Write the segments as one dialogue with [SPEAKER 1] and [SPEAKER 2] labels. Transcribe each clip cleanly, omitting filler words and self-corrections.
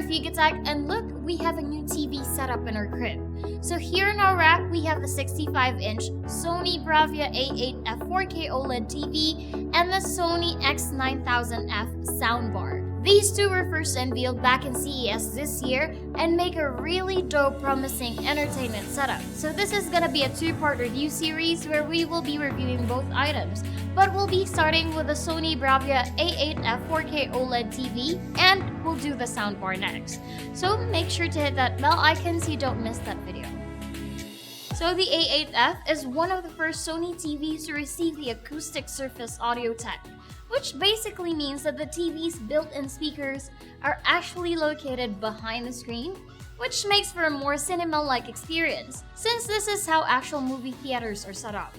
[SPEAKER 1] YugaTech, and look, we have a new TV setup in our crib. So here in our rack, we have the 65-inch Sony BRAVIA A8F 4K OLED TV and the Sony X9000F soundbar. These two were first unveiled back in CES this year and make a really dope, promising entertainment setup. So this is gonna be a two-part review series where we will be reviewing both items, but we'll be starting with the Sony BRAVIA A8F 4K OLED TV and we'll do the soundbar next. So make sure to hit that bell icon so you don't miss that video. So the A8F is one of the first Sony TVs to receive the acoustic surface audio tech, which basically means that the TV's built-in speakers are actually located behind the screen, which makes for a more cinema-like experience, since this is how actual movie theaters are set up.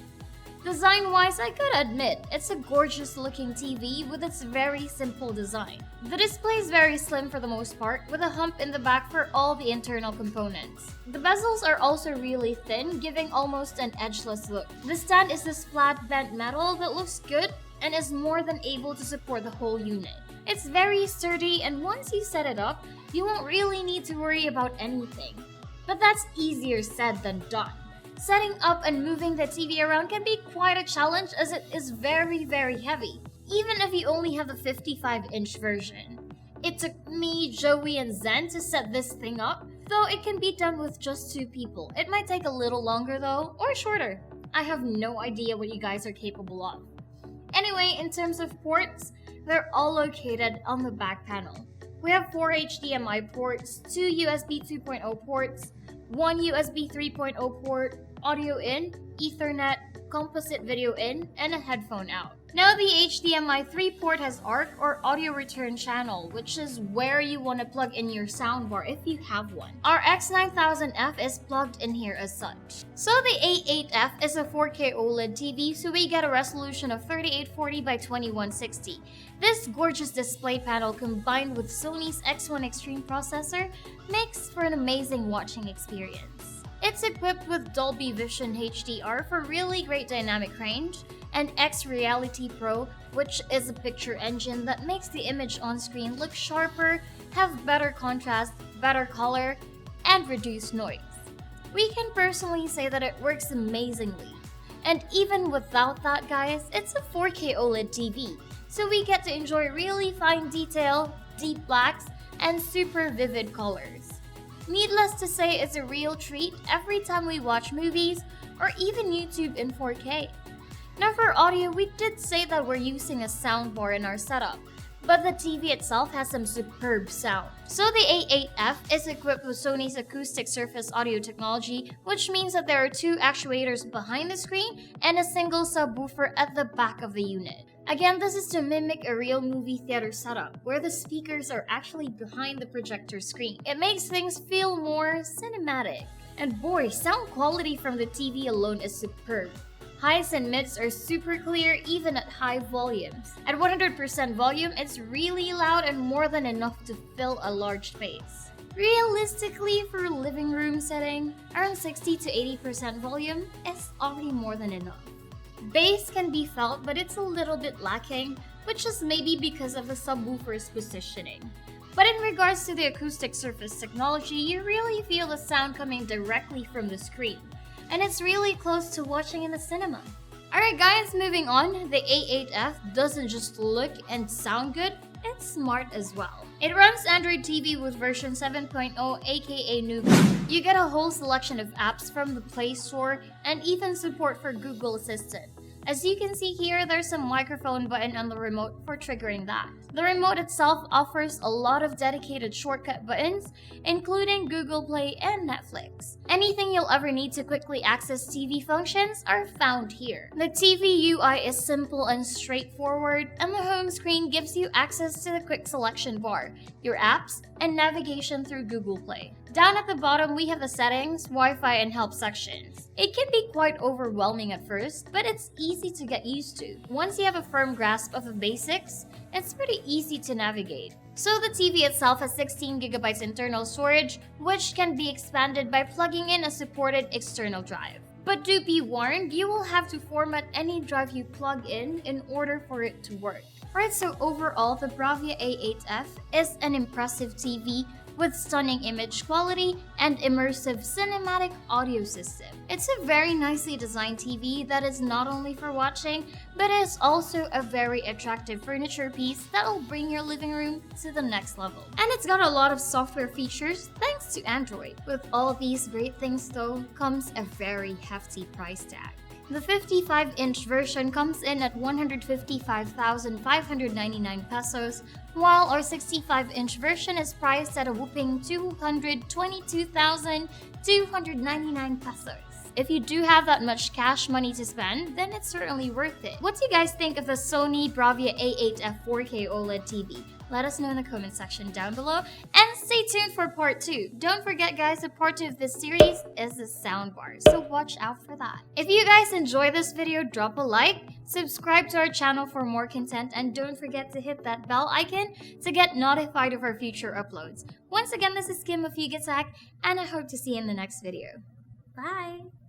[SPEAKER 1] Design-wise, I gotta admit, it's a gorgeous-looking TV with its very simple design. The display is very slim for the most part, with a hump in the back for all the internal components. The bezels are also really thin, giving almost an edgeless look. The stand is this flat bent metal that looks good and is more than able to support the whole unit. It's very sturdy, and once you set it up, you won't really need to worry about anything. But that's easier said than done. Setting up and moving the TV around can be quite a challenge as it is very heavy, even if you only have the 55-inch version. It took me, Joey, and Zen to set this thing up, though it can be done with just 2 people. It might take a little longer though, or shorter. I have no idea what you guys are capable of. Anyway, in terms of ports, they're all located on the back panel. We have 4 HDMI ports, 2 USB 2.0 ports, 1 USB 3.0 port, audio in, Ethernet, composite video in, and a headphone out. Now the HDMI 3 port has ARC or audio return channel, which is where you want to plug in your soundbar if you have one. Our X9000F is plugged in here as such. So the A8F is a 4K OLED TV, so we get a resolution of 3840 by 2160. This gorgeous display panel combined with Sony's X1 Extreme processor makes for an amazing watching experience. It's equipped with Dolby Vision HDR for really great dynamic range, and X Reality Pro, which is a picture engine that makes the image on screen look sharper, have better contrast, better color, and reduce noise. We can personally say that it works amazingly. And even without that, guys, it's a 4K OLED TV, so we get to enjoy really fine detail, deep blacks, and super vivid colors. Needless to say, it's a real treat every time we watch movies or even YouTube in 4K. Now for audio, we did say that we're using a soundbar in our setup, but the TV itself has some superb sound. So the A8F is equipped with Sony's acoustic surface audio technology, which means that there are 2 actuators behind the screen and a single subwoofer at the back of the unit. Again, this is to mimic a real movie theater setup, where the speakers are actually behind the projector screen. It makes things feel more cinematic. And boy, sound quality from the TV alone is superb. Highs and mids are super clear even at high volumes. At 100% volume, it's really loud and more than enough to fill a large space. Realistically, for a living room setting, around 60 to 80% volume is already more than enough. Bass can be felt, but it's a little bit lacking, which is maybe because of the subwoofer's positioning. But in regards to the acoustic surface technology, you really feel the sound coming directly from the screen, and it's really close to watching in the cinema. Alright guys, moving on, the A8F doesn't just look and sound good, it's smart as well. It runs Android TV with version 7.0 aka Nougat. You get a whole selection of apps from the Play Store and even support for Google Assistant. As you can see here, there's a microphone button on the remote for triggering that. The remote itself offers a lot of dedicated shortcut buttons, including Google Play and Netflix. Anything you'll ever need to quickly access TV functions are found here. The TV UI is simple and straightforward, and the home screen gives you access to the quick selection bar, your apps, and navigation through Google Play. Down at the bottom, we have the settings, Wi-Fi, and help sections. It can be quite overwhelming at first, but it's easy to get used to. Once you have a firm grasp of the basics, it's pretty easy to navigate. So the TV itself has 16GB internal storage, which can be expanded by plugging in a supported external drive. But do be warned, you will have to format any drive you plug in order for it to work. Alright, so overall, the BRAVIA A8F is an impressive TV with stunning image quality and immersive cinematic audio system. It's a very nicely designed TV that is not only for watching, but is also a very attractive furniture piece that'll bring your living room to the next level. And it's got a lot of software features thanks to Android. With all these great things though, comes a very hefty price tag. The 55-inch version comes in at 155,599 pesos, while our 65-inch version is priced at a whopping 222,299 pesos. If you do have that much cash money to spend, then it's certainly worth it. What do you guys think of the Sony BRAVIA A8F 4K OLED TV? Let us know in the comment section down below, and stay tuned for part 2. Don't forget guys, the part 2 of this series is the soundbar, so watch out for that. If you guys enjoy this video, drop a like, subscribe to our channel for more content, and don't forget to hit that bell icon to get notified of our future uploads. Once again, this is Kim of YugaTech, and I hope to see you in the next video. Bye!